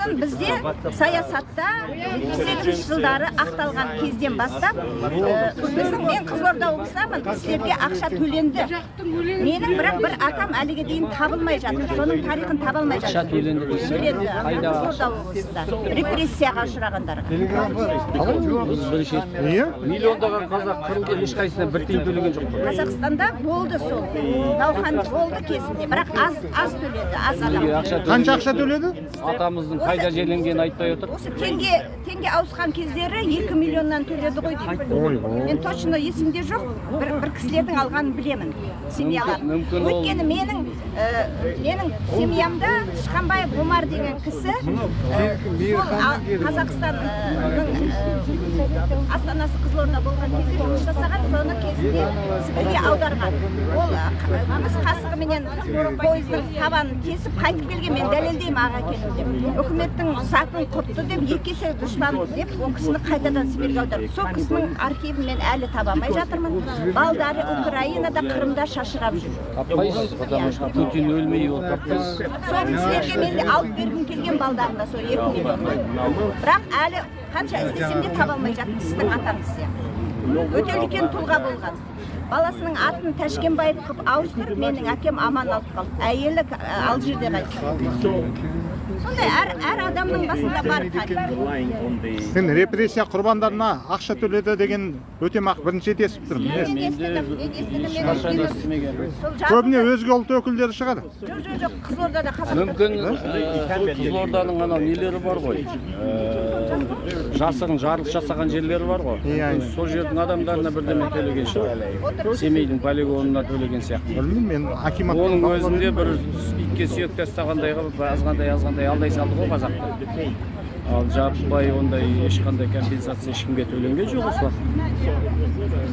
бұрын бізде саясатта 2008 жылдары ақталған кезден бастап біздің мен Қызылорда облысынамын, сіздерге ақша төленді. Менің бірақ бір атам әліге дейін табылмай жатыр. Соның тарихын таба алмай жатыр. Ақша төленді. Қызылорда облысында репрессияға ұшырағандар. Миллиондаған қазақ қырылды, ешқайсысына бір тиын төлеген жоқ. Қазақстанда болды сол. Науқан болды кезінде, бірақ аз төледі, аз адам. Қанша ақша төледі? Атамыздың қайда жерленгенін айтпай отыр. Осы теңге ауысқан кездері 2 миллионнан төледі ғой деймін. Мен точно есімде жоқ, бір кісілердің алғанын білемін, семьялар. Өйткені менің семьямда Шықанбаев Омар деген кісі, сол Қазақстанның астанасы Қызылорда болған кезде жұмыс жасаған, соны кезінде Сібірге аударған. Ол күміс қасығыменен пойыздың табанын кесіп қайтып келген, мен дәлелдеймін аға екенін деп. Үкіметтің затын құртты деп, екі есе дұшпан деп, ол кісіні қайтадан Сібірге аударып. Сол кісінің архивін мен әлі табамай жатырмын. Балдары Украинада, Қырымда шашырап жүр. Таппайсыз, потому что Путин өлмей ол таппайсыз. Сол кісілерге мен алып бергім келген балдарына, сол 2 миллион. Бірақ әлі қанша іздесем де таба алмай жатырмын, сіздің атаңыз сияқты. Өте үлкен тұлға болған. Баласының атын Тәшкенбаев қып ауыстырып, менің әкем аман алып қалды. Әйелі Алжирде қайтты. Сондай әр адамның басында бар тарих. Сен репрессия құрбандарына ақша төледі деген өтемақы бірінші рет естіп тұрмын. Көбіне өзге ұлт өкілдері шығады. Жоқ, Қызылордада қазақ. Мүмкін Қызылорданың анау нелері бар ғой. Жасырын жарылыс жасаған жерлері бар ғой. Сол жердің адамдарына бірдеме төлеген шығар. Семейдің полигонына төлеген сияқты. Білмеймін, мен акимат. Оның өзінде бір итке сүйек тастағандай қылып, азғандай алдай салды ғой қазақта. Ал жаппай ондай ешқандай компенсация ешкімге төленген жоқ осылар.